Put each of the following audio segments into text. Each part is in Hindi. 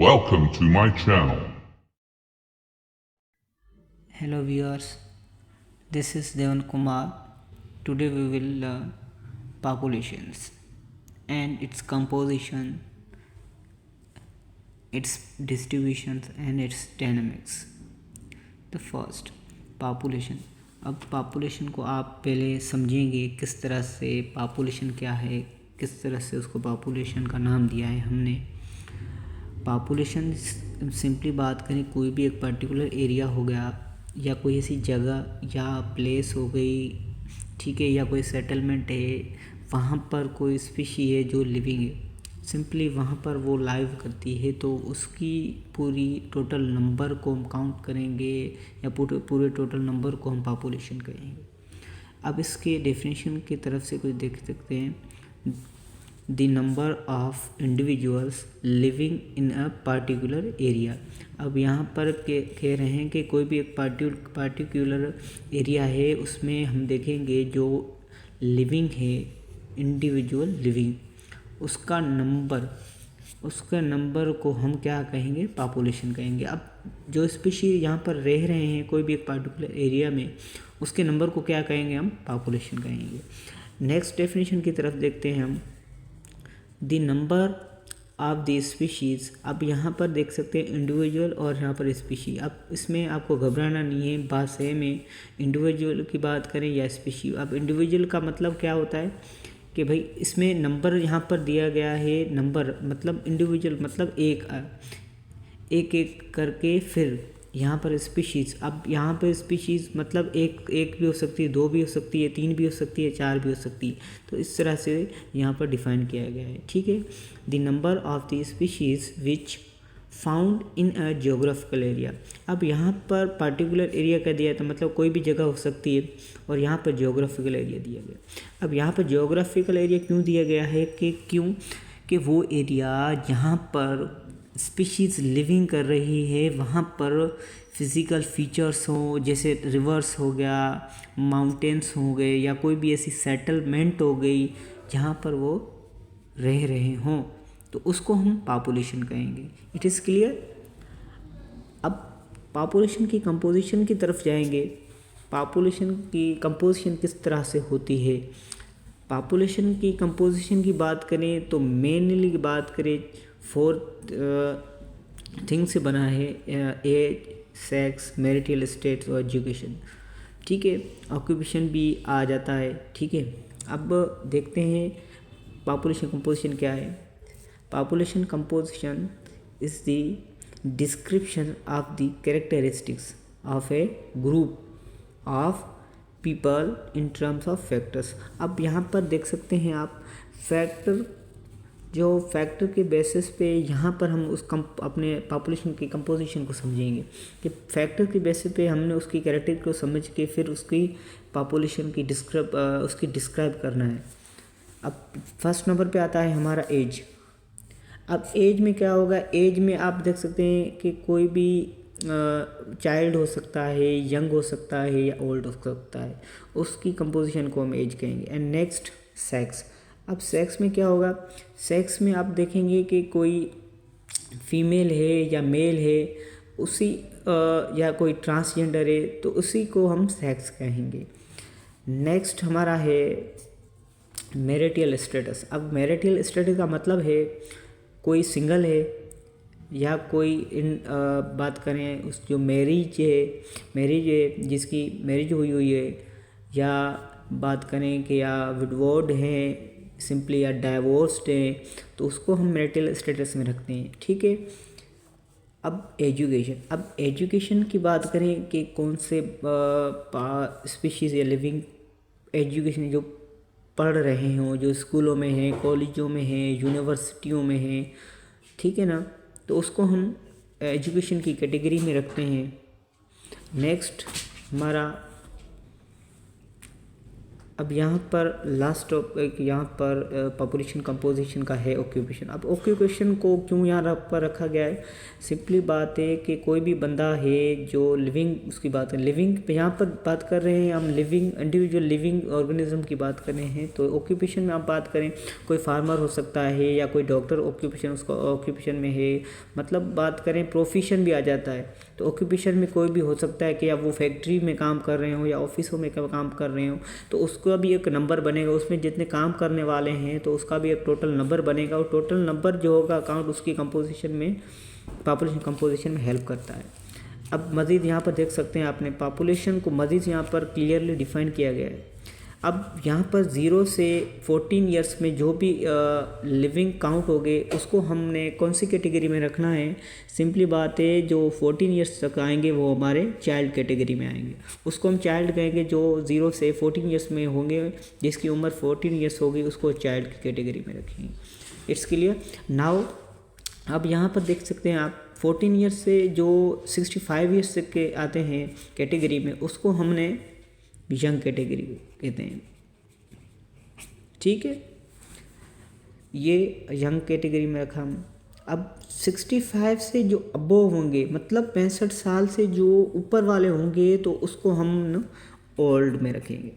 Welcome to my channel. Hello viewers, this is Devan Kumar. Today we will learn populations and its composition, its distributions and its dynamics. The first, population. अब पॉपुलेशन को आप पहले समझेंगे किस तरह से पॉपुलेशन क्या है, किस तरह से उसको पॉपुलेशन का नाम दिया है हमने। पॉपुलेशन सिंपली बात करें, कोई भी एक पर्टिकुलर एरिया हो गया या कोई ऐसी जगह या प्लेस हो गई, ठीक है, या कोई सेटलमेंट है, वहाँ पर कोई स्पीशी है जो लिविंग है, सिंपली वहाँ पर वो लाइव करती है, तो उसकी पूरी टोटल नंबर को हम काउंट करेंगे या पूरे टोटल नंबर को हम पॉपुलेशन कहेंगे। अब इसके डेफिनेशन की तरफ से कुछ देख सकते हैं, the number of individuals living in a particular area. अब यहाँ पर कह रहे हैं कि कोई भी एक पार्टिकुलर एरिया है, उसमें हम देखेंगे जो लिविंग है, इंडिविजुअल लिविंग, उसका नंबर को हम क्या कहेंगे, पॉपुलेशन कहेंगे। अब जो स्पीशीज यहाँ पर रह रहे हैं कोई भी एक पार्टिकुलर एरिया में, उसके नंबर को क्या कहेंगे, हम पॉपुलेशन कहेंगे। नेक्स्ट डेफिनेशन की तरफ देखते हैं हम, the number of the species. अब यहाँ पर देख सकते हैं इंडिविजुअल और यहाँ पर स्पीशी। अब इसमें आपको घबराना नहीं है, बात सेम है, इंडिविजुअल की बात करें या स्पीशी। अब इंडिविजुअल का मतलब क्या होता है कि भाई इसमें नंबर यहाँ पर दिया गया है, नंबर मतलब इंडिविजुअल मतलब एक करके, फिर यहाँ पर स्पीशीज़। अब यहाँ पर स्पीशीज़ मतलब एक भी हो सकती है, दो भी हो सकती है, तीन भी हो सकती है, चार भी हो सकती है, तो इस तरह से यहाँ पर डिफाइन किया गया है, ठीक है। The number of the species which found in a geographical area. अब यहाँ पर पार्टिकुलर एरिया का दिया तो मतलब कोई भी जगह हो सकती है, और यहाँ पर जियोग्राफिकल एरिया दिया गया। अब यहाँ पर जियोग्राफिकल एरिया क्यों दिया गया है कि वो एरिया जहाँ पर स्पीशीज़ लिविंग कर रही है, वहाँ पर फिज़िकल फीचर्स हो, जैसे रिवर्स हो गया, माउंटेन्स हो गए, या कोई भी ऐसी सेटलमेंट हो गई जहाँ पर वो रह रहे हों, तो उसको हम पॉपुलेशन कहेंगे। It is clear. अब पॉपुलेशन की कंपोजिशन की तरफ जाएंगे। पॉपुलेशन की कंपोजिशन किस तरह से होती है। पॉपुलेशन की कंपोजिशन की बात करें तो मेनली बात करें, 4 थिंग से बना है, एज, सेक्स, मैरिटल स्टेट्स और एजुकेशन, ठीक है। ऑक्यूपेशन भी आ जाता है, ठीक है। अब देखते हैं पॉपुलेशन कंपोजिशन क्या है। Population composition is the description of the characteristics of A group of people in terms of factors. अब यहाँ पर देख सकते हैं आप, फैक्टर के बेसिस पे यहाँ पर हम अपने पॉपुलेशन की कंपोजिशन को समझेंगे कि फैक्टर के बेसिस पे हमने उसकी कैरेक्टर को समझ के फिर उसकी पॉपुलेशन की डिस्क्राइब करना है। अब फर्स्ट नंबर पे आता है हमारा एज। अब एज में क्या होगा, एज में आप देख सकते हैं कि कोई भी चाइल्ड हो सकता है, यंग हो सकता है या ओल्ड हो सकता है, उसकी कंपोजिशन को हम एज कहेंगे। And next sex. अब सेक्स में क्या होगा, सेक्स में आप देखेंगे कि कोई फीमेल है या मेल है, या कोई ट्रांसजेंडर है, तो उसी को हम सेक्स कहेंगे। नेक्स्ट हमारा है मैरिटल स्टेटस। अब मैरिटल स्टेटस का मतलब है कोई सिंगल है या कोई बात करें उस जो मैरिज है जिसकी मैरिज हुई है, या बात करें कि या विडवोड हैं सिंपली, या डाइवोर्स्ड हैं, तो उसको हम मैरिटल स्टेटस में रखते हैं, ठीक है। अब एजुकेशन की बात करें कि कौन से स्पीशीज़ या लिविंग एजुकेशन जो पढ़ रहे हों, जो स्कूलों में हैं, कॉलेजों में हैं, यूनिवर्सिटियों में हैं, ठीक है ना, तो उसको हम एजुकेशन की कैटेगरी में रखते हैं। नेक्स्ट हमारा अब यहाँ पर लास्ट टॉपिक यहाँ पर पॉपुलेशन कंपोजिशन का है ऑक्यूपेशन। अब ऑक्यूपेशन को क्यों यहाँ पर रखा गया है? सिंपली बात है कि कोई भी बंदा है जो लिविंग, उसकी बात है लिविंग, यहाँ पर बात कर रहे हैं हम लिविंग इंडिविजुअल लिविंग ऑर्गेनिज्म की बात कर रहे हैं। तो ऑक्यूपेशन में आप बात करें, कोई फार्मर हो सकता है या कोई डॉक्टर ऑक्यूपेशन उसका ऑक्यूपेशन में है, मतलब बात करें प्रोफेशन भी आ जाता है। तो ऑक्यूपेशन में कोई भी हो सकता है कि आप वो फैक्ट्री में काम कर रहे हो या ऑफिसों में काम कर रहे हो, तो उसका भी एक नंबर बनेगा, उसमें जितने काम करने वाले हैं तो उसका भी एक टोटल नंबर बनेगा, और टोटल नंबर जो होगा अकाउंट उसकी कंपोजिशन में, पॉपुलेशन कंपोजिशन में हेल्प करता है। अब मज़ीद यहाँ पर देख सकते हैं आपने पॉपुलेशन को मज़ीद यहाँ पर क्लियरली डिफाइन किया गया है। अब यहाँ पर 0 से 14 ईयर्स में जो भी लिविंग काउंट हो गए उसको हमने कौन सी कैटेगरी में रखना है? सिंपली बात है, जो 14 ईयर्स तक आएंगे वो हमारे चाइल्ड कैटेगरी में आएंगे, उसको हम चाइल्ड कहेंगे। जो 0 से 14 ईयर्स में होंगे, जिसकी उम्र 14 ईयर्स होगी, उसको चाइल्ड की कैटेगरी में रखेंगे। It's clear now. अब यहाँ पर देख सकते हैं आप 14 ईयर्स से जो 65 ईयर्स तक के आते हैं कैटेगरी में, उसको हमने यंग कैटेगरी कहते हैं। ठीक है, ये यंग कैटेगरी में रखा हम। अब 65 से जो अबोव होंगे, मतलब 65 साल से जो ऊपर वाले होंगे, तो उसको हम ओल्ड में रखेंगे,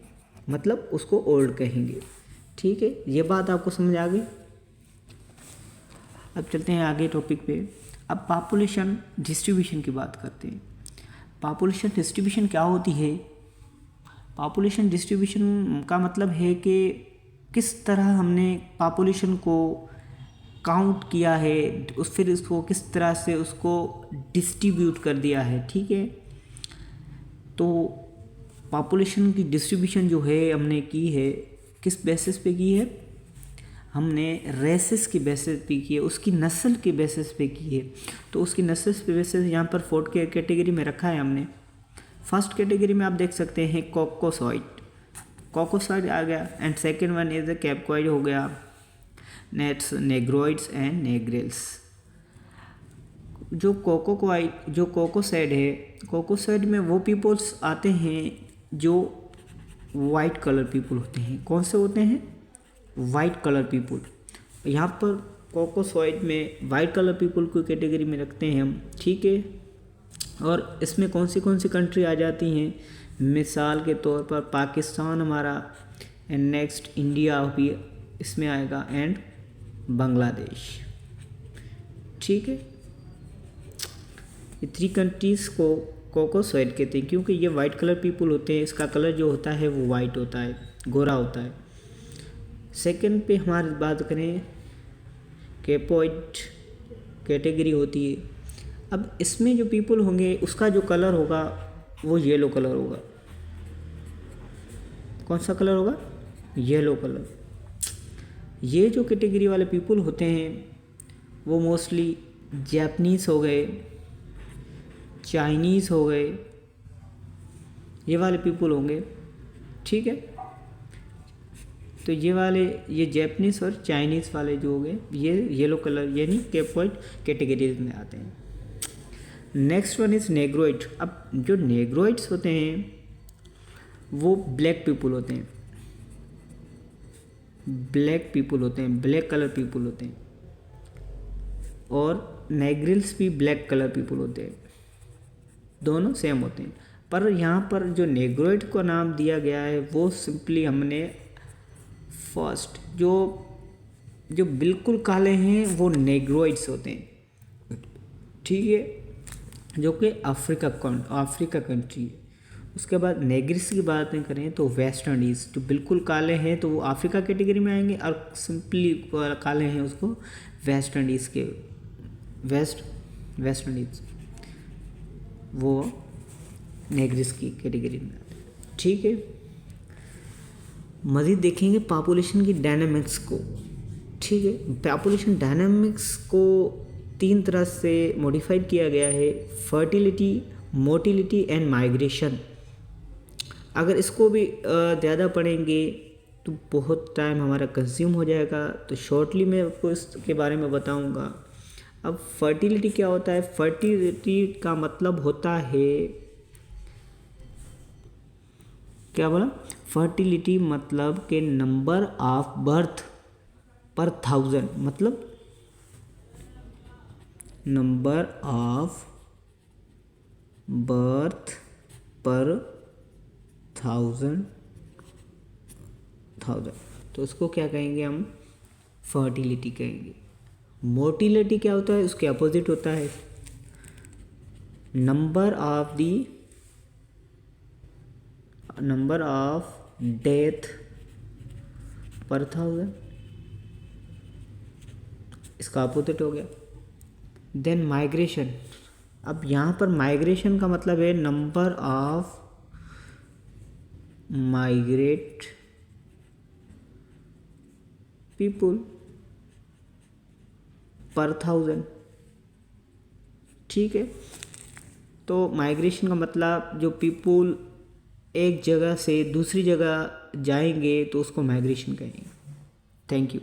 मतलब उसको ओल्ड कहेंगे। ठीक है, ये बात आपको समझ आ गई। अब चलते हैं आगे टॉपिक पे। अब पॉपुलेशन डिस्ट्रीब्यूशन की बात करते हैं। पॉपुलेशन डिस्ट्रीब्यूशन क्या होती है? पॉपुलेशन डिस्ट्रीब्यूशन का मतलब है कि किस तरह हमने पॉपुलेशन को काउंट किया है, फिर उसको किस तरह से उसको डिस्ट्रीब्यूट कर दिया है। ठीक है, तो पॉपुलेशन की डिस्ट्रीब्यूशन जो है हमने की है, किस बेसिस पे की है? हमने रेसेस की बेसिस पे की है, उसकी नस्ल के बेसिस पे की है। तो उसकी नस्ल पे बेसिस यहाँ पर 4 के कैटेगरी में रखा है हमने। फर्स्ट कैटेगरी में आप देख सकते हैं कॉकोसॉइड, कॉकोसॉइड आ गया, and second one is the कैपकॉइड हो गया, नेट्स नेग्रोइड्स एंड नेग्रिल्स। जो कोकोसॉइड है, कोकोसॉइड में वो पीपल्स आते हैं जो वाइट कलर पीपल होते हैं। कौन से होते हैं? White colour people. यहाँ पर कोकोसॉइड में वाइट कलर पीपल को कैटेगरी में रखते हैं हम। ठीक है, और इसमें कौन सी कंट्री आ जाती हैं? मिसाल के तौर पर पाकिस्तान हमारा, एंड नेक्स्ट इंडिया भी इसमें आएगा, एंड बांग्लादेश। ठीक है, ये 3 कंट्रीज़ को कोकोसॉइड कहते हैं, क्योंकि ये वाइट कलर पीपल होते हैं। इसका कलर जो होता है वो वाइट होता है, गोरा होता है। सेकंड पे हमारी बात करें, कैपॉइड कैटेगरी होती है। अब इसमें जो पीपल होंगे उसका जो कलर होगा वो येलो कलर होगा। कौन सा कलर होगा? Yellow colour. ये जो कैटेगरी वाले पीपल होते हैं वो मोस्टली जापानीज़ हो गए, चाइनीज़ हो गए, ये वाले पीपल होंगे। ठीक है, तो ये जापानीज़ और चाइनीज़ वाले जो हो गए, ये येलो कलर यानी कैपॉइड कैटेगरीज में आते हैं। Next one is Negroid. अब जो नेग्रोइड्स होते हैं वो ब्लैक पीपल होते हैं, ब्लैक कलर पीपल होते हैं, और नेग्रिल्स भी ब्लैक कलर पीपल होते हैं, दोनों सेम होते हैं। पर यहाँ पर जो नेग्रोइड को नाम दिया गया है वो सिंपली हमने फर्स्ट जो बिल्कुल काले हैं वो नेग्रोइड्स होते हैं। ठीक है, जो कि अफ्रीका कंट्री है। उसके बाद नेग्रिस की बात करें तो वेस्ट इंडीज़, जो बिल्कुल काले हैं तो वो अफ्रीका कैटेगरी में आएंगे, और सिंपली काले हैं उसको वेस्ट इंडीज़ के वेस्ट इंडीज़ वो नेग्रिस की कैटेगरी में आते हैं। ठीक है, मज़ीद देखेंगे पॉपुलेशन की डायनामिक्स को। ठीक है, पॉपुलेशन डायनामिक्स को 3 तरह से मॉडिफाइड किया गया है, फर्टिलिटी, मोटिलिटी एंड माइग्रेशन। अगर इसको भी ज़्यादा पढ़ेंगे तो बहुत टाइम हमारा कंज्यूम हो जाएगा, तो शॉर्टली मैं आपको इसके बारे में बताऊंगा। अब फर्टिलिटी क्या होता है? फर्टिलिटी का मतलब होता है, क्या बोला? फर्टिलिटी मतलब के नंबर ऑफ बर्थ पर 1000, मतलब नंबर ऑफ बर्थ पर 1000, तो उसको क्या कहेंगे हम? फर्टिलिटी कहेंगे। मोटिलिटी क्या होता है? उसके अपोजिट होता है, नंबर ऑफ डेथ पर 1000, इसका अपोजिट हो गया। देन माइग्रेशन, अब यहाँ पर माइग्रेशन का मतलब है नंबर ऑफ माइग्रेट पीपुल पर 1000, ठीक है। तो माइग्रेशन का मतलब जो पीपुल एक जगह से दूसरी जगह जाएंगे तो उसको माइग्रेशन कहेंगे। Thank you.